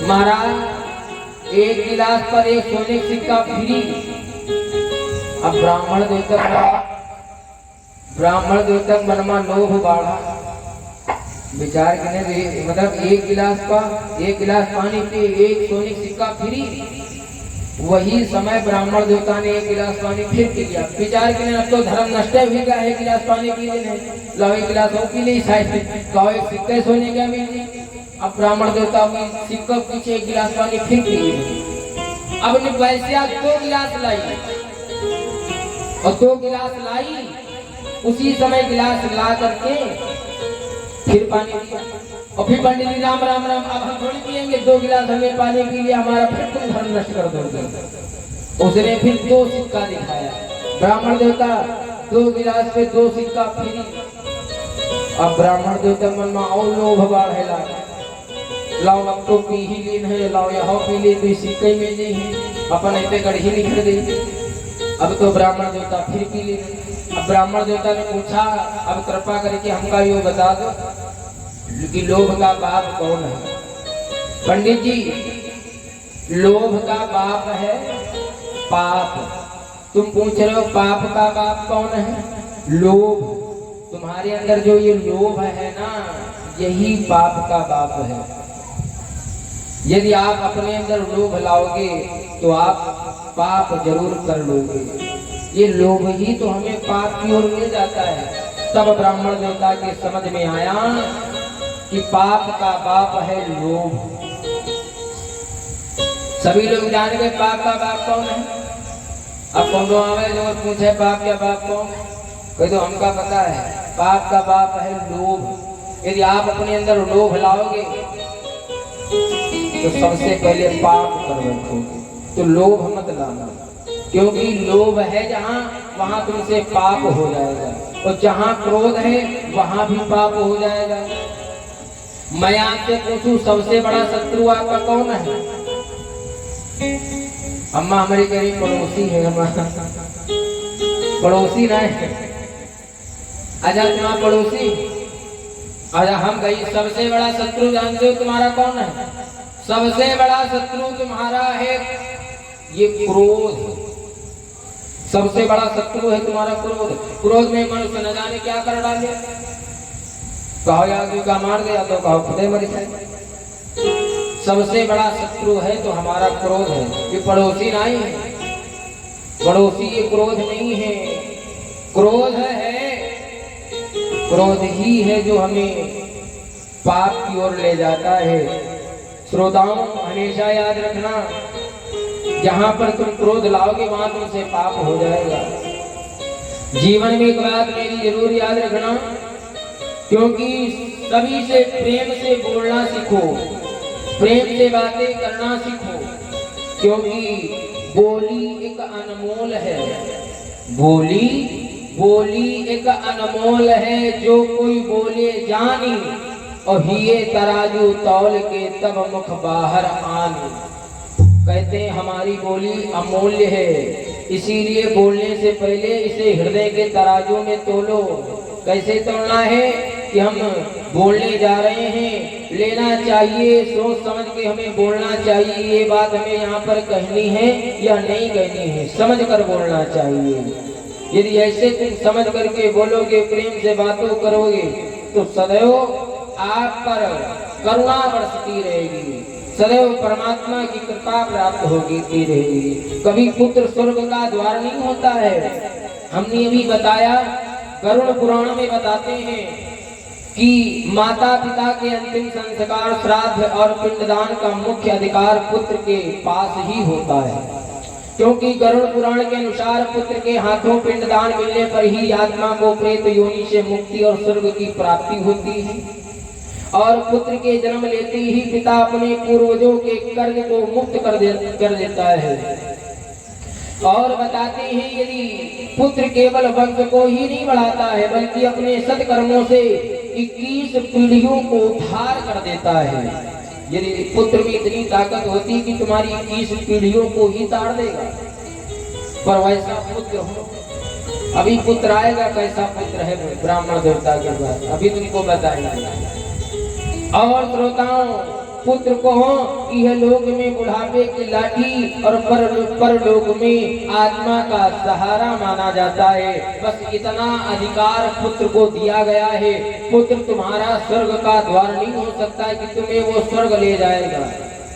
महाराज एक गिलास पर एक सोने का सिक्का फ्री। अब ब्राह्मण देवतक मन में लोभ बाढ़ा। विचार करने मतलब एक गिलास पानी पे एक सोने का सिक्का फ्री। वही समय ब्राह्मण देवता ने एक गिलास पानी फिर पी लिया। विचार करने अब तो धर्म नष्ट भी गया, एक गिलास पानी पी लेने, लो एक गिलास हो पी नहीं शायद तो एक सिक्के सोने का मिल जाए। अब ब्राह्मण देवता में सिक्का पीछे एक गिलास पानी फिर पी लिया। अब ने वैश्या 2 गिलास लाई और 2 गिलास लाई, उसी समय गिलास ला करके फिर पानी पिया। और फिर पंडित जी राम राम राम, अब हम थोड़ी पिएंगे, 2 गिलास हमने पानी पी लिया, हमारा फिर तुम धर्म नष्ट कर दोगे। उसने फिर 2 सिक्का दिखाया। ब्राह्मण देवता 2 गिलास पे 2 सिक्का फ्री। अब ब्राह्मण देवता मन में और लोभ बढ़ेला, लाओ अब तो पी ही लीन है, लाओ यहाँ पी ले, तो सिक्के में नहीं है, अपन ऐसे गढ़ी निकल गई। अब तो ब्राह्मण देवता फिर पी ले। अब ब्राह्मण देवता ने पूछा, अब कृपा करके हमका यो बता दो कि लोभ का बाप कौन है। पंडित जी, लोभ का बाप है पाप। तुम पूछ रहे हो पाप का बाप कौन है? लोभ। तुम्हारे अंदर जो ये लोभ है ना, यही पाप का बाप है। यदि आप अपने अंदर लोभ लाओगे तो आप पाप जरूर कर लोगे। ये लोभ ही तो हमें पाप की ओर ले जाता है। तब ब्राह्मण देवता के समझ में आया कि पाप का बाप है लोभ। सभी लोग जान गए पाप का बाप कौन है। अब कौन आवे जो पूछे पाप का बाप कौन, कोई तो हमका पता है, पाप का बाप है लोभ। यदि आप अपने अंदर लोभ लाओगे तो सबसे पहले पाप कर बैठोगे। तो लोभ मत लाना, क्योंकि लोभ है जहाँ, वहां तुमसे पाप हो जाएगा, और जहाँ क्रोध है वहां भी पाप हो जाएगा। मैं आपसे पूछूं, सबसे बड़ा शत्रु आपका कौन है? अम्मा हमारी करीब पड़ोसी है, हमारा पड़ोसी ना है। अच्छा तुम्हारा पड़ोसी, अच्छा हम कही सबसे बड़ा शत्रु जानते हो तुम्हारा कौन है? सबसे बड़ा शत्रु तुम्हारा है ये क्रोध। सबसे बड़ा शत्रु है तुम्हारा क्रोध। क्रोध में मनुष्य न जाने क्या कर डाले, कहो आदमी का मार दिया तो कहो खुदे मर जाए। सबसे बड़ा शत्रु है तो हमारा क्रोध है। ये पड़ोसी नहीं है, पड़ोसी ये क्रोध नहीं है। क्रोध है, क्रोध ही है जो हमें पाप की ओर ले जाता है। श्रोताओं हमेशा याद रखना, जहां पर तुम क्रोध लाओगे वहां तुमसे पाप हो जाएगा। जीवन में एक बात मेरी जरूर याद रखना, क्योंकि सभी से प्रेम से बोलना सीखो, प्रेम से बातें करना सीखो, क्योंकि बोली एक अनमोल है। बोली एक अनमोल है, जो कोई बोले जानी, और हिये तराजू तौल के तब मुख बाहर आनी। कहते हैं हमारी बोली अमूल्य है, इसीलिए बोलने से पहले इसे हृदय के तराजू में तोलो। कैसे तोलना है कि हम बोलने जा रहे हैं, लेना चाहिए, सोच समझ के हमें बोलना चाहिए। ये बात हमें यहाँ पर कहनी है या नहीं कहनी है, समझ कर बोलना चाहिए। यदि ऐसे तुम समझ करके बोलोगे, प्रेम से बातों करोगे, तो सदैव आप पर करुणा बरसती रहेगी, सदैव परमात्मा की कृपा प्राप्त होगी रहेगी। कभी पुत्र स्वर्ग का द्वार नहीं होता है। हमने अभी बताया, गरुड़ पुराण में बताते हैं कि माता पिता के अंतिम संस्कार, श्राद्ध और पिंडदान का मुख्य अधिकार पुत्र के पास ही होता है। क्योंकि गरुड़ पुराण के अनुसार पुत्र के हाथों पिंडदान मिलने पर ही आत्मा को प्रेत योनि से मुक्ति और स्वर्ग की प्राप्ति होती है, और पुत्र के जन्म लेते ही पिता अपने पूर्वजों के कर्ज को मुक्त कर देता है। और बताते हैं यदि पुत्र केवल वंश को ही नहीं बढ़ाता है, बल्कि अपने सत्कर्मों से 21 पीढ़ियों को उद्धार कर देता है। यदि पुत्र में इतनी ताकत होती कि तुम्हारी 21 पीढ़ियों को ही ताड़ देगा, पर वैसा पुत्र हो। अभी पुत्र आएगा, कैसा पुत्र है ब्राह्मण देवता के पास, अभी तुमको बताएंगे। और श्रोताओं पुत्र को यह लोक में बुढ़ापे की लाठी और परलोक में आत्मा का सहारा माना जाता है। बस इतना अधिकार पुत्र को दिया गया है। पुत्र तुम्हारा स्वर्ग का द्वार नहीं हो सकता कि तुम्हें वो स्वर्ग ले जाएगा।